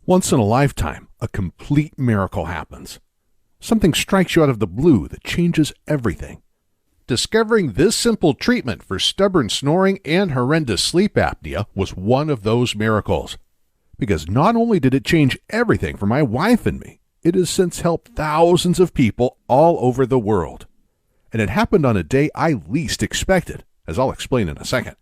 Once in a lifetime, a complete miracle happens. Something strikes you out of the blue that changes everything. Discovering this simple treatment for stubborn snoring and horrendous sleep apnea was one of those miracles. Because not only did it change everything for my wife and me, it has since helped thousands of people all over the world. And it happened on a day I least expected, as I'll explain in a second.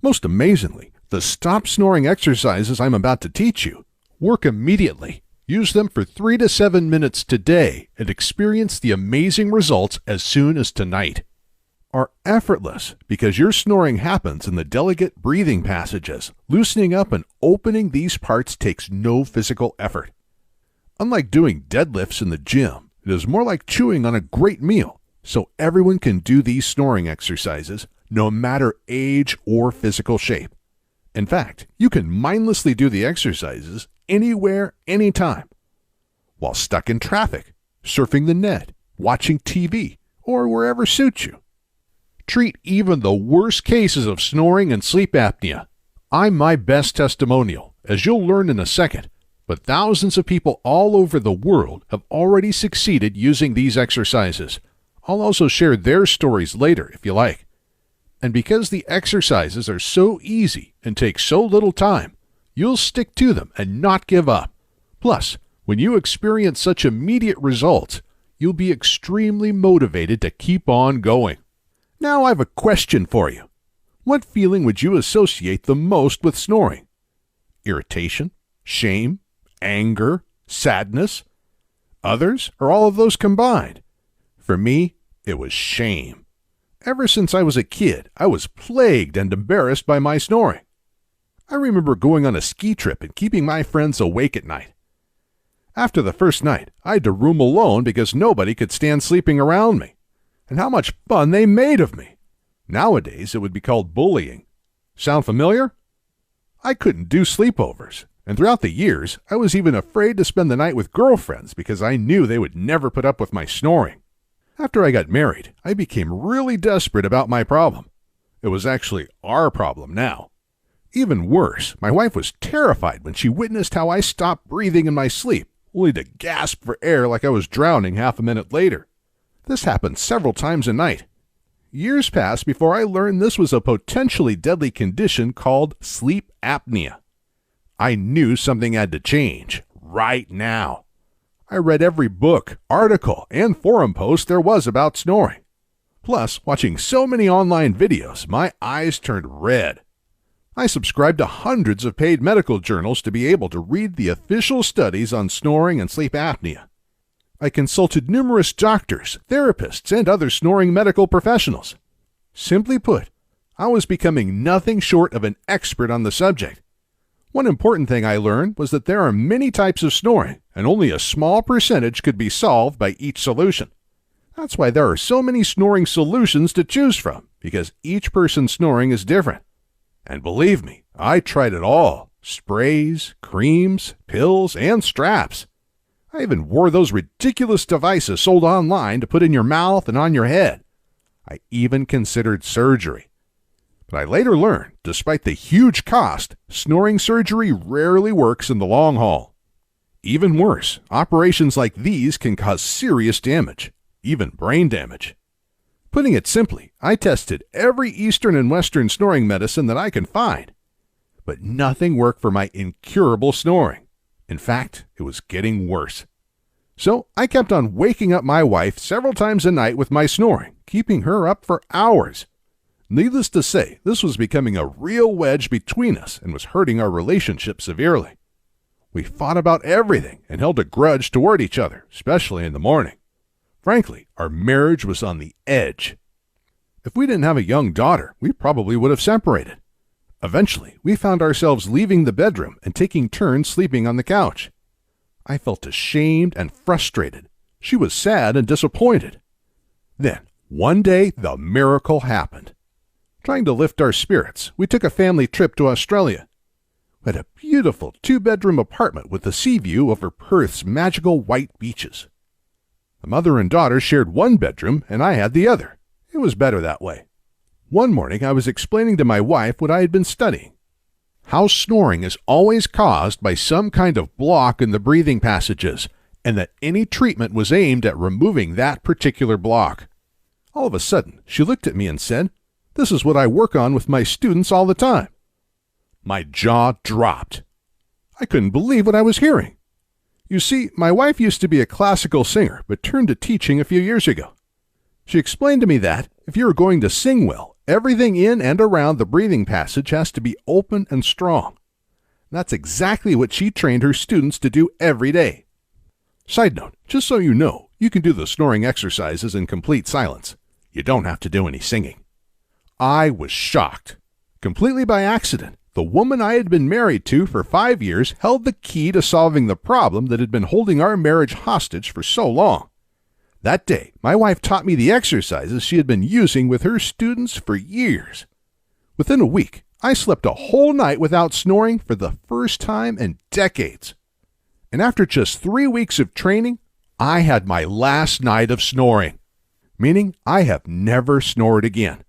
Most amazingly, the stop snoring exercises I'm about to teach you work immediately. Use them for 3 to 7 minutes today and experience the amazing results as soon as tonight. Are effortless because your snoring happens in the delicate breathing passages. Loosening up and opening these parts takes no physical effort. Unlike doing deadlifts in the gym, it is more like chewing on a great meal, so everyone can do these snoring exercises no matter age or physical shape. In fact, you can mindlessly do the exercises anywhere, anytime, while stuck in traffic, surfing the net, watching TV, or wherever suits you. Treat even the worst cases of snoring and sleep apnea. I'm my best testimonial, as you'll learn in a second, but thousands of people all over the world have already succeeded using these exercises. I'll also share their stories later if you like. And because the exercises are so easy and take so little time, you'll stick to them and not give up. Plus, when you experience such immediate results, you'll be extremely motivated to keep on going. Now I have a question for you. What feeling would you associate the most with snoring? Irritation, shame, anger, sadness? Others, or all of those combined? For me, it was shame. Ever since I was a kid, I was plagued and embarrassed by my snoring. I remember going on a ski trip and keeping my friends awake at night. After the first night, I had to room alone because nobody could stand sleeping around me. And how much fun they made of me. Nowadays, it would be called bullying. Sound familiar? I couldn't do sleepovers, and throughout the years, I was even afraid to spend the night with girlfriends because I knew they would never put up with my snoring. After I got married, I became really desperate about my problem. It was actually our problem now. Even worse, my wife was terrified when she witnessed how I stopped breathing in my sleep, only to gasp for air like I was drowning half a minute later. This happened several times a night. Years passed before I learned this was a potentially deadly condition called sleep apnea. I knew something had to change, right now. I read every book, article, and forum post there was about snoring. Plus, watching so many online videos, my eyes turned red. I subscribed to hundreds of paid medical journals to be able to read the official studies on snoring and sleep apnea. I consulted numerous doctors, therapists, and other snoring medical professionals. Simply put, I was becoming nothing short of an expert on the subject. One important thing I learned was that there are many types of snoring, and only a small percentage could be solved by each solution. That's why there are so many snoring solutions to choose from, because each person's snoring is different. And believe me, I tried it all. Sprays, creams, pills, and straps. I even wore those ridiculous devices sold online to put in your mouth and on your head. I even considered surgery. But I later learned, despite the huge cost, snoring surgery rarely works in the long haul. Even worse, operations like these can cause serious damage, even brain damage. Putting it simply, I tested every Eastern and Western snoring medicine that I can find, but nothing worked for my incurable snoring. In fact, it was getting worse. So I kept on waking up my wife several times a night with my snoring, keeping her up for hours. Needless to say, this was becoming a real wedge between us and was hurting our relationship severely. We fought about everything and held a grudge toward each other, especially in the morning. Frankly, our marriage was on the edge. If we didn't have a young daughter, we probably would have separated. Eventually, we found ourselves leaving the bedroom and taking turns sleeping on the couch. I felt ashamed and frustrated. She was sad and disappointed. Then, one day, the miracle happened. Trying to lift our spirits, we took a family trip to Australia. We had a beautiful 2-bedroom apartment with a sea view over Perth's magical white beaches. The mother and daughter shared one bedroom, and I had the other. It was better that way. One morning, I was explaining to my wife what I had been studying. how snoring is always caused by some kind of block in the breathing passages, and that any treatment was aimed at removing that particular block. All of a sudden, she looked at me and said, "This is what I work on with my students all the time." My jaw dropped. I couldn't believe what I was hearing. You see, my wife used to be a classical singer, but turned to teaching a few years ago. She explained to me that, if you are going to sing well, everything in and around the breathing passage has to be open and strong. That's exactly what she trained her students to do every day. Side note, just so you know, you can do the snoring exercises in complete silence. You don't have to do any singing. I was shocked. Completely by accident, the woman I had been married to for 5 years held the key to solving the problem that had been holding our marriage hostage for so long. That day, my wife taught me the exercises she had been using with her students for years. Within a week, I slept a whole night without snoring for the first time in decades. And after just 3 weeks of training, I had my last night of snoring, meaning I have never snored again.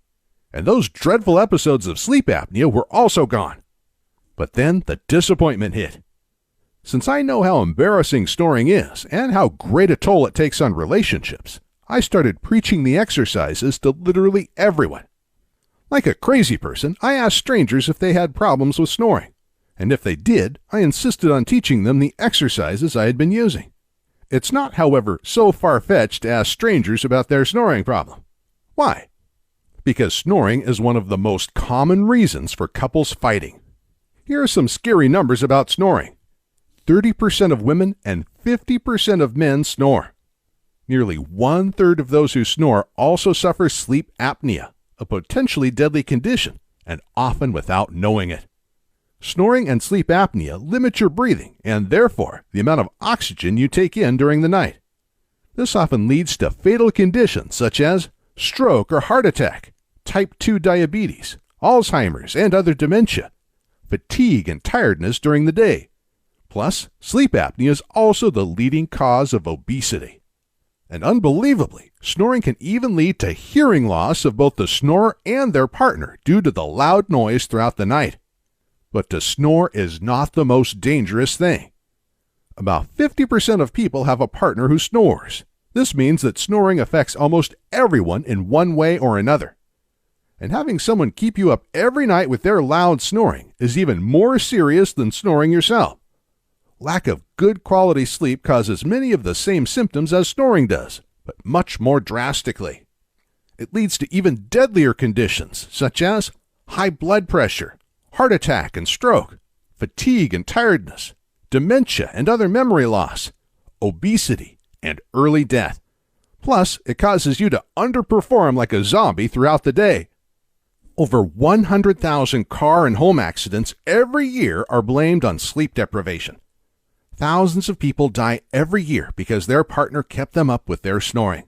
And those dreadful episodes of sleep apnea were also gone. But then the disappointment hit. Since I know how embarrassing snoring is and how great a toll it takes on relationships, I started preaching the exercises to literally everyone. Like a crazy person, I asked strangers if they had problems with snoring. And if they did, I insisted on teaching them the exercises I had been using. It's not, however, so far-fetched to ask strangers about their snoring problem. Why? Because snoring is one of the most common reasons for couples fighting. Here are some scary numbers about snoring. 30% of women and 50% of men snore. Nearly 1/3 of those who snore also suffer sleep apnea, a potentially deadly condition, and often without knowing it. Snoring and sleep apnea limit your breathing and, therefore, the amount of oxygen you take in during the night. This often leads to fatal conditions such as stroke or heart attack, type 2 diabetes, Alzheimer's and other dementia, fatigue and tiredness during the day. Plus, sleep apnea is also the leading cause of obesity. And unbelievably, snoring can even lead to hearing loss of both the snorer and their partner due to the loud noise throughout the night. But to snore is not the most dangerous thing. About 50% of people have a partner who snores. This means that snoring affects almost everyone in one way or another. And having someone keep you up every night with their loud snoring is even more serious than snoring yourself. Lack of good quality sleep causes many of the same symptoms as snoring does, but much more drastically. It leads to even deadlier conditions such as high blood pressure, heart attack and stroke, fatigue and tiredness, dementia and other memory loss, obesity, and early death. Plus, it causes you to underperform like a zombie throughout the day. Over 100,000 car and home accidents every year are blamed on sleep deprivation. Thousands of people die every year because their partner kept them up with their snoring.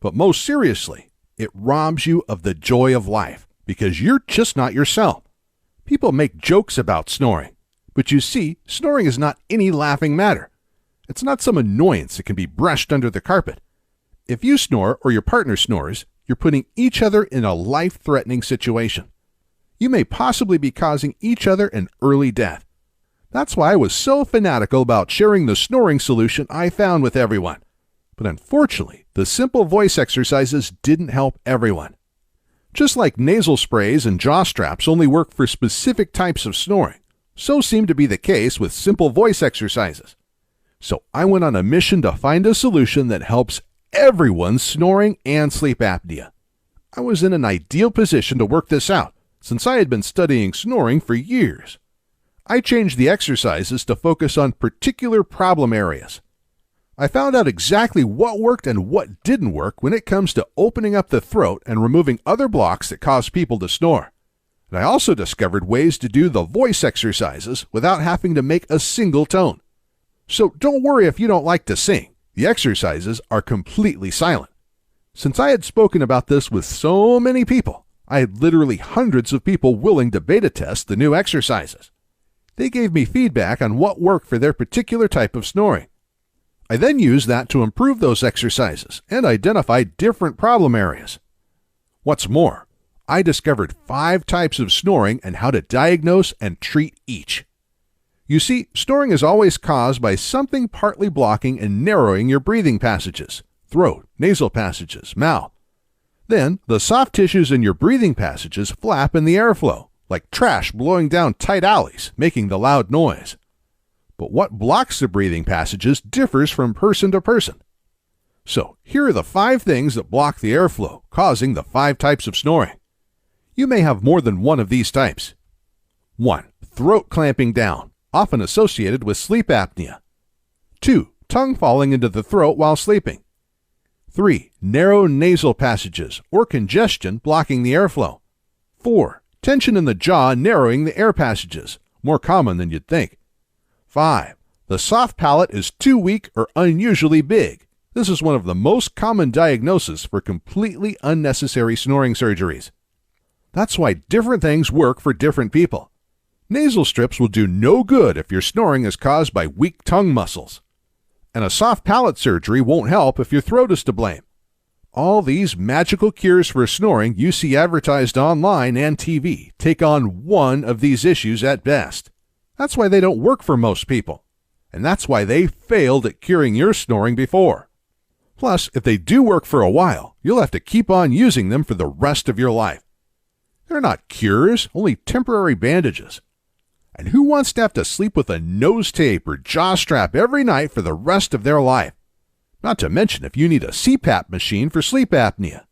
But most seriously, it robs you of the joy of life because you're just not yourself. People make jokes about snoring, but you see, snoring is not any laughing matter. It's not some annoyance that can be brushed under the carpet. If you snore or your partner snores, you're putting each other in a life-threatening situation. You may possibly be causing each other an early death. That's why I was so fanatical about sharing the snoring solution I found with everyone. But unfortunately, the simple voice exercises didn't help everyone. Just like nasal sprays and jaw straps only work for specific types of snoring, so seemed to be the case with simple voice exercises. So I went on a mission to find a solution that helps everyone's snoring and sleep apnea. I was in an ideal position to work this out, since I had been studying snoring for years. I changed the exercises to focus on particular problem areas. I found out exactly what worked and what didn't work when it comes to opening up the throat and removing other blocks that cause people to snore. And I also discovered ways to do the voice exercises without having to make a single tone. So don't worry if you don't like to sing. The exercises are completely silent. Since I had spoken about this with so many people, I had literally hundreds of people willing to beta test the new exercises. They gave me feedback on what worked for their particular type of snoring. I then used that to improve those exercises and identify different problem areas. What's more, I discovered 5 types of snoring and how to diagnose and treat each. You see, snoring is always caused by something partly blocking and narrowing your breathing passages, throat, nasal passages, mouth. Then, the soft tissues in your breathing passages flap in the airflow, like trash blowing down tight alleys, making the loud noise. But what blocks the breathing passages differs from person to person. So, here are the 5 things that block the airflow, causing the 5 types of snoring. You may have more than one of these types. 1. Throat clamping down, often associated with sleep apnea. 2. Tongue falling into the throat while sleeping. 3. Narrow nasal passages or congestion blocking the airflow. 4. Tension in the jaw narrowing the air passages, more common than you'd think. 5. The soft palate is too weak or unusually big. This is one of the most common diagnoses for completely unnecessary snoring surgeries. That's why different things work for different people. Nasal strips will do no good if your snoring is caused by weak tongue muscles. And a soft palate surgery won't help if your throat is to blame. All these magical cures for snoring you see advertised online and TV take on one of these issues at best. That's why they don't work for most people. And that's why they failed at curing your snoring before. Plus, if they do work for a while, you'll have to keep on using them for the rest of your life. They're not cures, only temporary bandages. And who wants to have to sleep with a nose tape or jaw strap every night for the rest of their life? Not to mention if you need a CPAP machine for sleep apnea.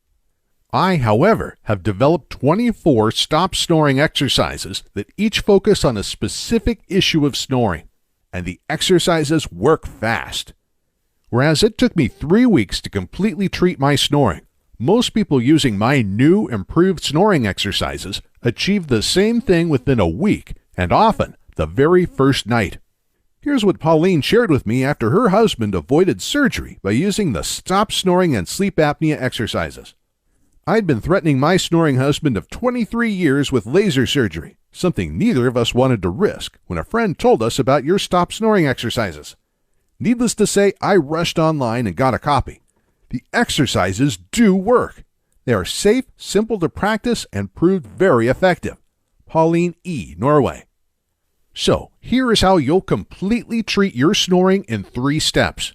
I, however, have developed 24 stop snoring exercises that each focus on a specific issue of snoring, and the exercises work fast. Whereas it took me 3 weeks to completely treat my snoring, most people using my new improved snoring exercises achieve the same thing within a week, and often the very first night. Here's what Pauline shared with me after her husband avoided surgery by using the stop snoring and sleep apnea exercises. I'd been threatening my snoring husband of 23 years with laser surgery, something neither of us wanted to risk, when a friend told us about your stop snoring exercises. Needless to say, I rushed online and got a copy. The exercises do work. They are safe, simple to practice, and proved very effective. Pauline E., Norway. So, here is how you'll completely treat your snoring in 3 steps.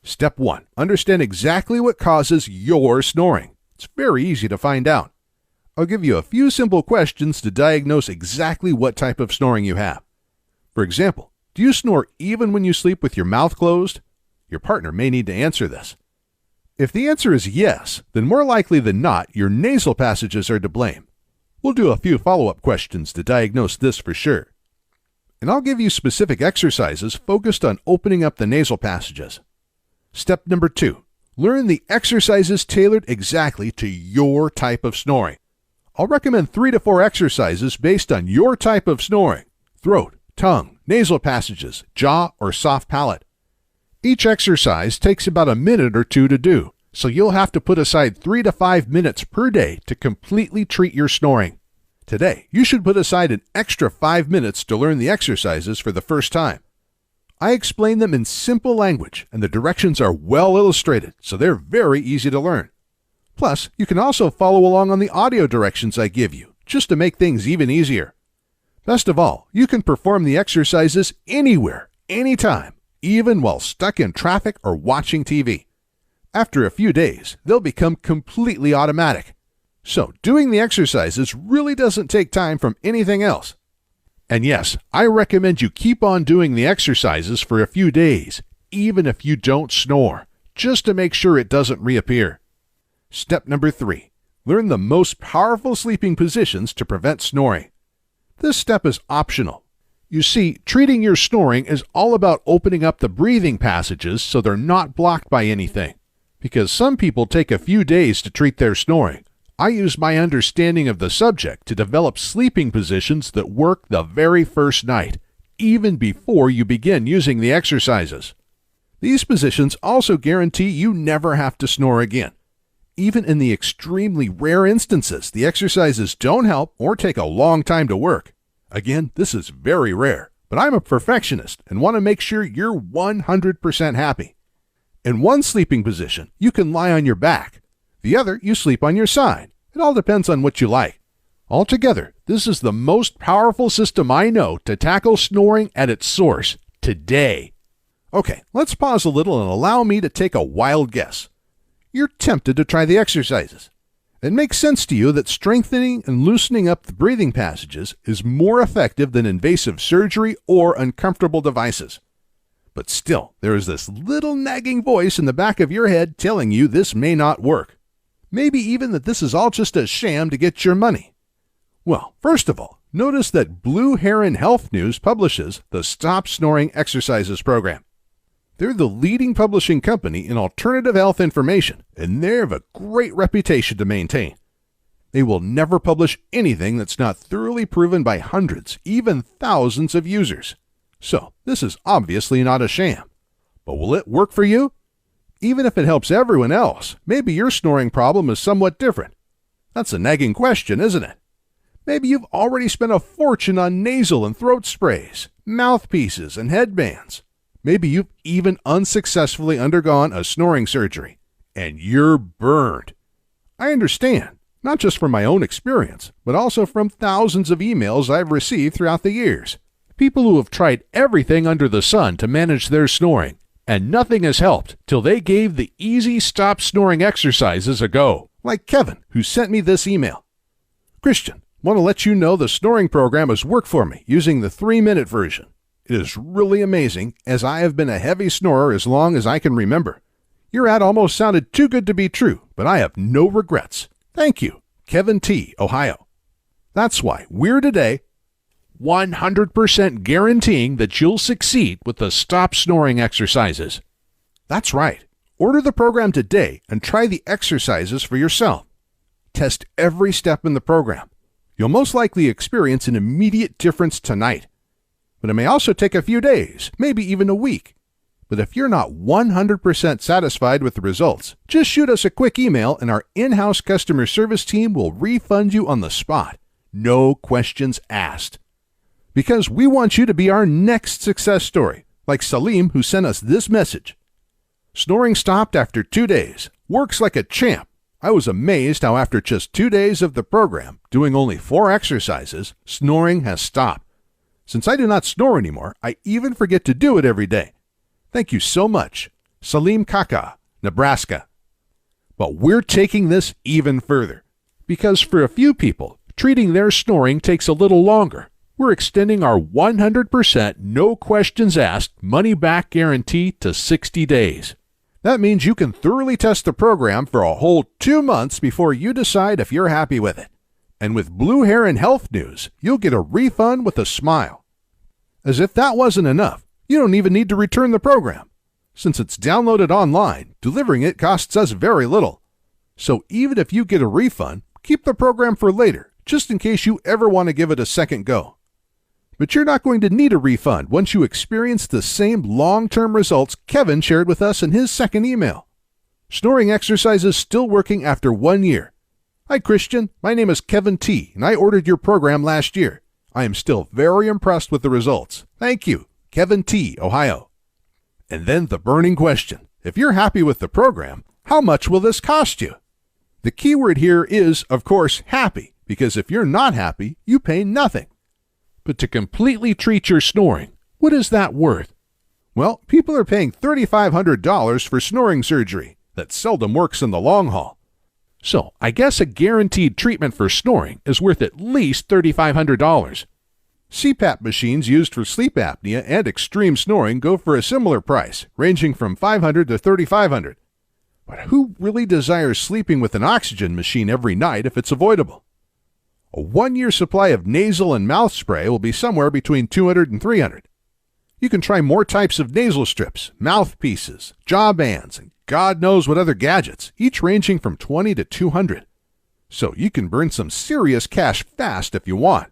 Step 1. Understand exactly what causes your snoring. It's very easy to find out. I'll give you a few simple questions to diagnose exactly what type of snoring you have. For example, do you snore even when you sleep with your mouth closed? Your partner may need to answer this. If the answer is yes, then more likely than not, your nasal passages are to blame. We'll do a few follow-up questions to diagnose this for sure. And I'll give you specific exercises focused on opening up the nasal passages. Step number 2. Learn the exercises tailored exactly to your type of snoring. I'll recommend 3 to 4 exercises based on your type of snoring: throat, tongue, nasal passages, jaw, or soft palate. Each exercise takes about a minute or 2 to do, so you'll have to put aside 3 to 5 minutes per day to completely treat your snoring. Today, you should put aside an extra 5 minutes to learn the exercises for the first time. I explain them in simple language, and the directions are well illustrated, so they're very easy to learn. Plus, you can also follow along on the audio directions I give you, just to make things even easier. Best of all, you can perform the exercises anywhere, anytime, even while stuck in traffic or watching TV. After a few days, they'll become completely automatic. So, doing the exercises really doesn't take time from anything else. And yes, I recommend you keep on doing the exercises for a few days, even if you don't snore, just to make sure it doesn't reappear. Step number 3. Learn the most powerful sleeping positions to prevent snoring. This step is optional. You see, treating your snoring is all about opening up the breathing passages so they're not blocked by anything. Because some people take a few days to treat their snoring, I use my understanding of the subject to develop sleeping positions that work the very first night, even before you begin using the exercises. These positions also guarantee you never have to snore again. Even in the extremely rare instances the exercises don't help or take a long time to work. Again, this is very rare, but I'm a perfectionist and want to make sure you're 100% happy. In one sleeping position, you can lie on your back. The other, you sleep on your side. It all depends on what you like. Altogether, this is the most powerful system I know to tackle snoring at its source today. Okay, let's pause a little and allow me to take a wild guess. You're tempted to try the exercises. It makes sense to you that strengthening and loosening up the breathing passages is more effective than invasive surgery or uncomfortable devices. But still, there is this little nagging voice in the back of your head telling you this may not work. Maybe even that this is all just a sham to get your money. Well, first of all, notice that Blue Heron Health News publishes the Stop Snoring Exercises program. They're the leading publishing company in alternative health information, and they have a great reputation to maintain. They will never publish anything that's not thoroughly proven by hundreds, even thousands of users. So, this is obviously not a sham. But will it work for you? Even if it helps everyone else, maybe your snoring problem is somewhat different. That's a nagging question, isn't it? Maybe you've already spent a fortune on nasal and throat sprays, mouthpieces, and headbands. Maybe you've even unsuccessfully undergone a snoring surgery, and you're burned. I understand, not just from my own experience, but also from thousands of emails I've received throughout the years. People who have tried everything under the sun to manage their snoring, and nothing has helped till they gave the easy stop snoring exercises a go, like Kevin, who sent me this email. Christian, want to let you know the snoring program has worked for me using the 3-minute version. It is really amazing, as I have been a heavy snorer as long as I can remember. Your ad almost sounded too good to be true, but I have no regrets. Thank you, Kevin T., Ohio. That's why we're today 100% guaranteeing that you'll succeed with the Stop Snoring exercises. That's right. Order the program today and try the exercises for yourself. Test every step in the program. You'll most likely experience an immediate difference tonight. But it may also take a few days, maybe even a week. But if you're not 100% satisfied with the results, just shoot us a quick email and our in-house customer service team will refund you on the spot. No questions asked. Because we want you to be our next success story, like Salim, who sent us this message. Snoring stopped after 2 days. Works like a champ. I was amazed how after just 2 days of the program, doing only 4 exercises, snoring has stopped. Since I do not snore anymore, I even forget to do it every day. Thank you so much. Salim Kaka, Nebraska. But we're taking this even further. Because for a few people, treating their snoring takes a little longer. We're extending our 100% no questions asked money-back guarantee to 60 days. That means you can thoroughly test the program for a whole 2 months before you decide if you're happy with it. And with Blue Heron Health News, you'll get a refund with a smile. As if that wasn't enough, you don't even need to return the program. Since it's downloaded online, delivering it costs us very little. So even if you get a refund, keep the program for later, just in case you ever want to give it a second go. But you're not going to need a refund once you experience the same long-term results Kevin shared with us in his second email. Snoring exercises still working after 1 year. Hi Christian, my name is Kevin T., and I ordered your program last year. I am still very impressed with the results. Thank you, Kevin T., Ohio. And then the burning question. If you're happy with the program, how much will this cost you? The key word here is, of course, happy, because if you're not happy, you pay nothing. But to completely treat your snoring, what is that worth? Well, people are paying $3,500 for snoring surgery. That seldom works in the long haul. So I guess a guaranteed treatment for snoring is worth at least $3,500. CPAP machines used for sleep apnea and extreme snoring go for a similar price, ranging from $500 to $3,500. But who really desires sleeping with an oxygen machine every night if it's avoidable? A 1-year supply of nasal and mouth spray will be somewhere between $200 and $300. You can try more types of nasal strips, mouthpieces, jaw bands, and God knows what other gadgets, each ranging from $20 to $200. So you can burn some serious cash fast if you want.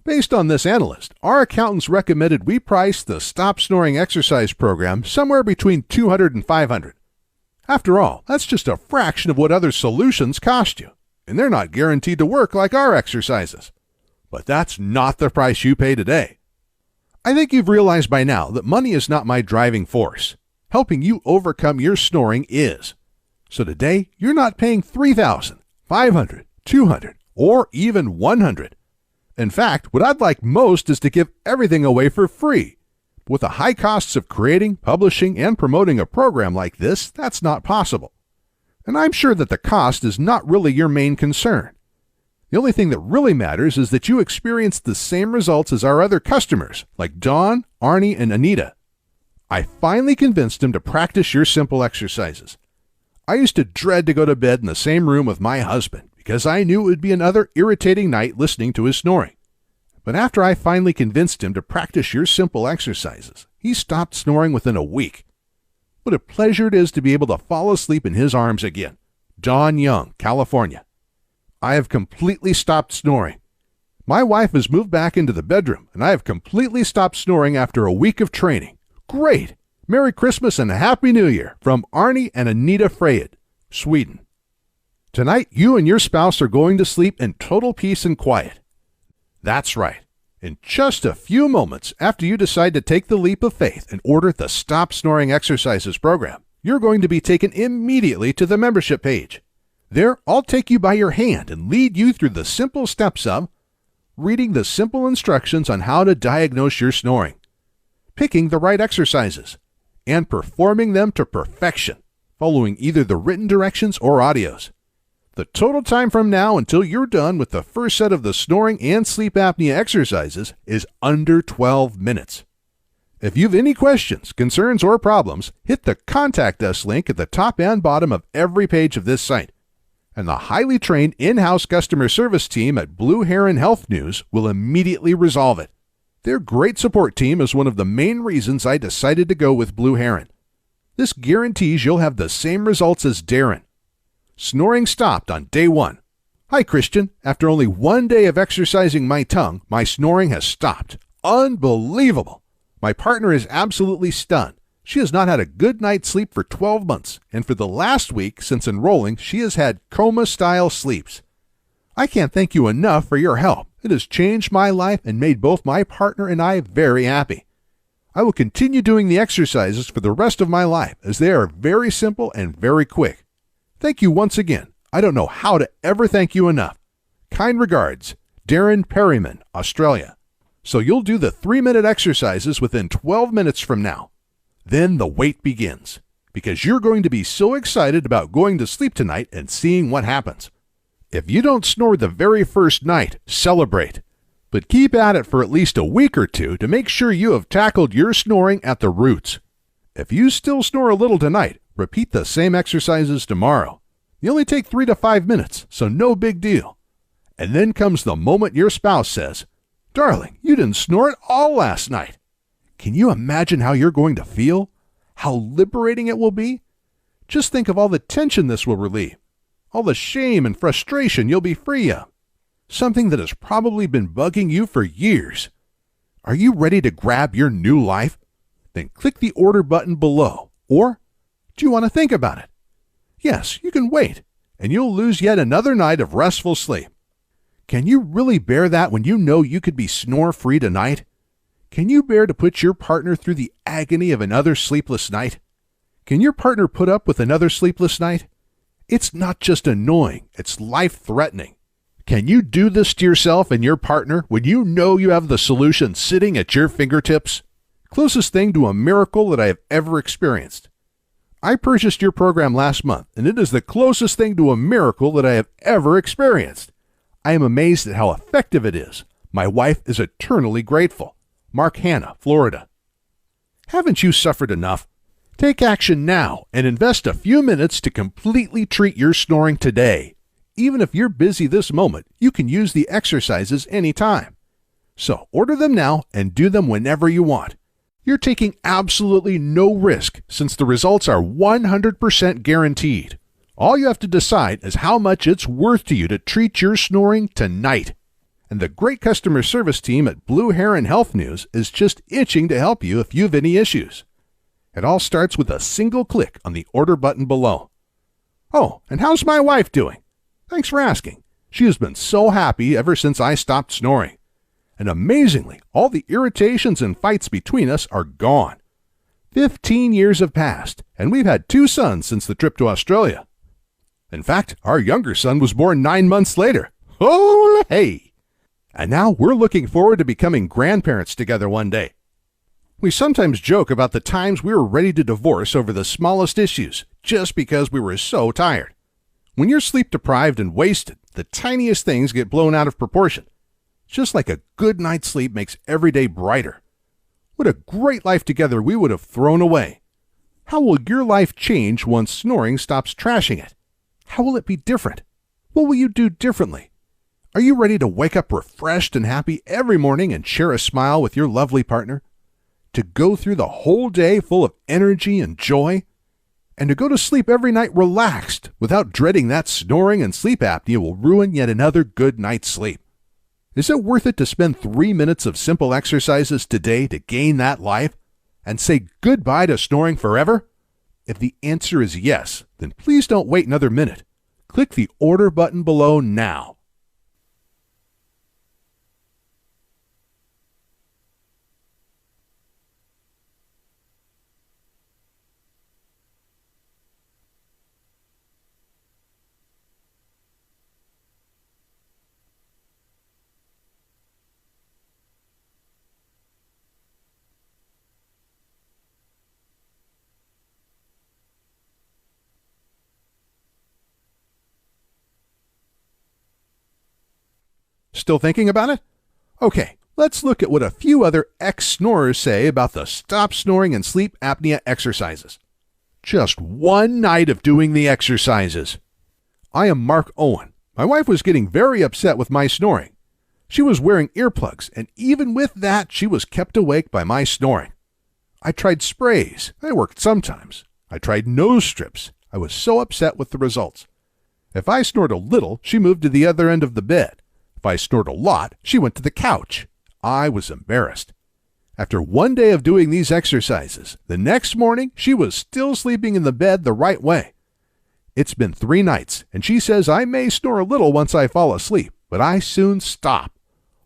Based on this analyst, our accountants recommended we price the Stop Snoring exercise program somewhere between $200 and $500. After all, that's just a fraction of what other solutions cost you, and they're not guaranteed to work like our exercises. But that's not the price you pay today. I think you've realized by now that money is not my driving force. Helping you overcome your snoring is. So today, you're not paying $3,000, $500, $200, or even 100. In fact, what I'd like most is to give everything away for free. With the high costs of creating, publishing, and promoting a program like this, that's not possible. And I'm sure that the cost is not really your main concern. The only thing that really matters is that you experience the same results as our other customers, like Dawn, Arnie, and Anita. I finally convinced him to practice your simple exercises. I used to dread to go to bed in the same room with my husband because I knew it would be another irritating night listening to his snoring. But after I finally convinced him to practice your simple exercises, he stopped snoring within a week. What a pleasure it is to be able to fall asleep in his arms again. John Young, California. I have completely stopped snoring. My wife has moved back into the bedroom, and I have completely stopped snoring after a week of training. Great! Merry Christmas and a Happy New Year from Arnie and Anita Freyed, Sweden. Tonight, you and your spouse are going to sleep in total peace and quiet. That's right. In just a few moments after you decide to take the leap of faith and order the Stop Snoring Exercises program, you're going to be taken immediately to the membership page. There, I'll take you by your hand and lead you through the simple steps of reading the simple instructions on how to diagnose your snoring, picking the right exercises, and performing them to perfection, following either the written directions or audios. The total time from now until you're done with the first set of the snoring and sleep apnea exercises is under 12 minutes. If you have any questions, concerns, or problems, hit the Contact Us link at the top and bottom of every page of this site. And the highly trained in-house customer service team at Blue Heron Health News will immediately resolve it. Their great support team is one of the main reasons I decided to go with Blue Heron. This guarantees you'll have the same results as Darren. Snoring stopped on day 1. Hi, Christian. After only 1 day of exercising my tongue, my snoring has stopped. Unbelievable. My partner is absolutely stunned. She has not had a good night's sleep for 12 months, and for the last week since enrolling, she has had coma-style sleeps. I can't thank you enough for your help. It has changed my life and made both my partner and I very happy. I will continue doing the exercises for the rest of my life as they are very simple and very quick. Thank you once again. I don't know how to ever thank you enough. Kind regards, Darren Perryman, Australia. So you'll do the 3-minute exercises within 12 minutes from now. Then the wait begins, because you're going to be so excited about going to sleep tonight and seeing what happens. If you don't snore the very first night, celebrate. But keep at it for at least a week or two to make sure you have tackled your snoring at the roots. If you still snore a little tonight, repeat the same exercises tomorrow. You only take 3 to 5 minutes, so no big deal. And then comes the moment your spouse says, "Darling, you didn't snore at all last night." Can you imagine how you're going to feel? How liberating it will be? Just think of all the tension this will relieve, all the shame and frustration you'll be free of, something that has probably been bugging you for years. Are you ready to grab your new life? Then click the order button below, or do you want to think about it? Yes, you can wait, and you'll lose yet another night of restful sleep. Can you really bear that when you know you could be snore-free tonight? Can you bear to put your partner through the agony of another sleepless night? Can your partner put up with another sleepless night? It's not just annoying, it's life-threatening. Can you do this to yourself and your partner when you know you have the solution sitting at your fingertips? Closest thing to a miracle that I have ever experienced. I purchased your program last month, and it is the closest thing to a miracle that I have ever experienced. I am amazed at how effective it is. My wife is eternally grateful. Mark Hanna, Florida. Haven't you suffered enough? Take action now and invest a few minutes to completely treat your snoring today. Even if you're busy this moment, you can use the exercises anytime. So order them now and do them whenever you want. You're taking absolutely no risk since the results are 100% guaranteed. All you have to decide is how much it's worth to you to treat your snoring tonight. And the great customer service team at Blue Heron Health News is just itching to help you if you have any issues. It all starts with a single click on the order button below. Oh, and how's my wife doing? Thanks for asking. She has been so happy ever since I stopped snoring. And amazingly, all the irritations and fights between us are gone. 15 years have passed, and we've had 2 sons since the trip to Australia. In fact, our younger son was born 9 months later. Oh, hey! And now we're looking forward to becoming grandparents together one day. We sometimes joke about the times we were ready to divorce over the smallest issues, just because we were so tired. When you're sleep deprived and wasted, the tiniest things get blown out of proportion. Just like a good night's sleep makes every day brighter. What a great life together we would have thrown away. How will your life change once snoring stops trashing it? How will it be different? What will you do differently? Are you ready to wake up refreshed and happy every morning and share a smile with your lovely partner? To go through the whole day full of energy and joy? And to go to sleep every night relaxed without dreading that snoring and sleep apnea will ruin yet another good night's sleep? Is it worth it to spend 3 minutes of simple exercises today to gain that life and say goodbye to snoring forever? If the answer is yes, then please don't wait another minute. Click the order button below now. Still thinking about it? Okay, let's look at what a few other ex-snorers say about the stop snoring and sleep apnea exercises. Just one night of doing the exercises. I am Mark Owen. My wife was getting very upset with my snoring. She was wearing earplugs, and even with that, she was kept awake by my snoring. I tried sprays. They worked sometimes. I tried nose strips. I was so upset with the results. If I snored a little, she moved to the other end of the bed. If I snored a lot, she went to the couch. I was embarrassed. After one day of doing these exercises, the next morning she was still sleeping in the bed the right way. It's been 3 nights, and she says I may snore a little once I fall asleep, but I soon stop.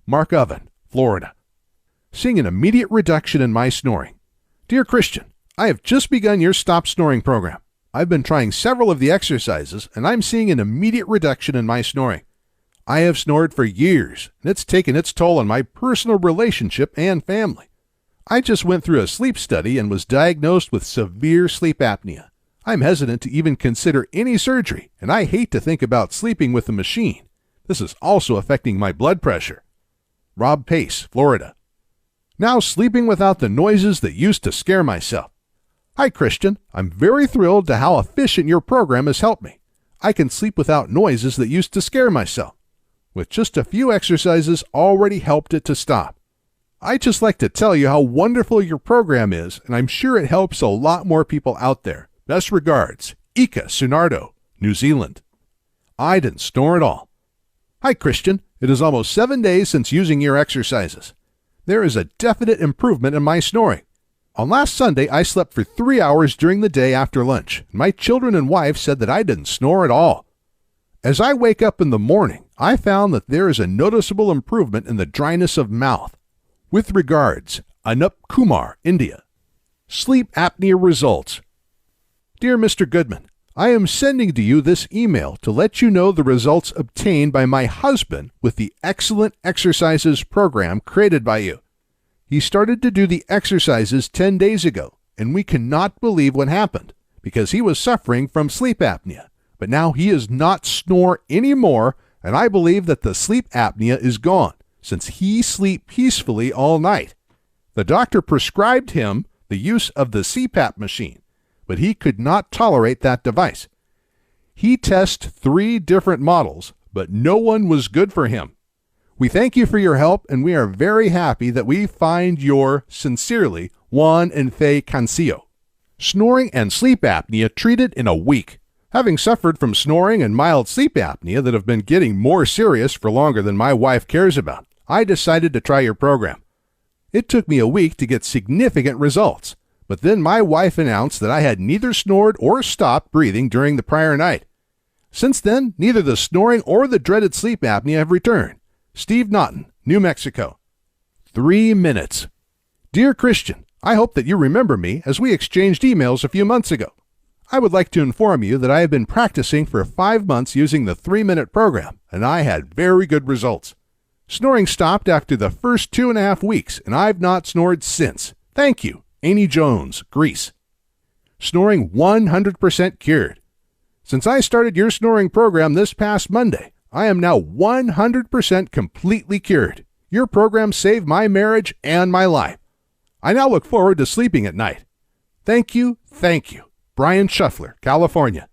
Mark Oven, Florida. Seeing an immediate reduction in my snoring. Dear Christian, I have just begun your Stop Snoring program. I've been trying several of the exercises, and I'm seeing an immediate reduction in my snoring. I have snored for years, and it's taken its toll on my personal relationship and family. I just went through a sleep study and was diagnosed with severe sleep apnea. I'm hesitant to even consider any surgery, and I hate to think about sleeping with a machine. This is also affecting my blood pressure. Rob Pace, Florida. Now sleeping without the noises that used to scare myself. Hi, Christian. I'm very thrilled to how efficient your program has helped me. I can sleep without noises that used to scare myself. With just a few exercises already helped it to stop. I'd just like to tell you how wonderful your program is, and I'm sure it helps a lot more people out there. Best regards, Ika Sunardo, New Zealand. I didn't snore at all. Hi, Christian. It is almost 7 days since using your exercises. There is a definite improvement in my snoring. On last Sunday, I slept for 3 hours during the day after lunch. My children and wife said that I didn't snore at all. As I wake up in the morning, I found that there is a noticeable improvement in the dryness of mouth. With regards, Anup Kumar, India. Sleep apnea results. Dear Mr. Goodman, I am sending to you this email to let you know the results obtained by my husband with the excellent exercises program created by you. He started to do the exercises 10 days ago, and we cannot believe what happened because he was suffering from sleep apnea. But now he is not snore anymore, and I believe that the sleep apnea is gone since he sleep peacefully all night. The doctor prescribed him the use of the CPAP machine, but he could not tolerate that device. He tested 3 different models, but no one was good for him. We thank you for your help, and we are very happy that we find your, sincerely, Juan and Faye Cancillo. Snoring and sleep apnea treated in a week. Having suffered from snoring and mild sleep apnea that have been getting more serious for longer than my wife cares about, I decided to try your program. It took me a week to get significant results, but then my wife announced that I had neither snored or stopped breathing during the prior night. Since then, neither the snoring or the dreaded sleep apnea have returned. Steve Naughton, New Mexico. 3 minutes. Dear Christian, I hope that you remember me as we exchanged emails a few months ago. I would like to inform you that I have been practicing for 5 months using the 3-minute program, and I had very good results. Snoring stopped after the first 2.5 weeks, and I've not snored since. Thank you, Amy Jones, Greece. Snoring 100% cured. Since I started your snoring program this past Monday, I am now 100% completely cured. Your program saved my marriage and my life. I now look forward to sleeping at night. Thank you, Brian Shuffler, California.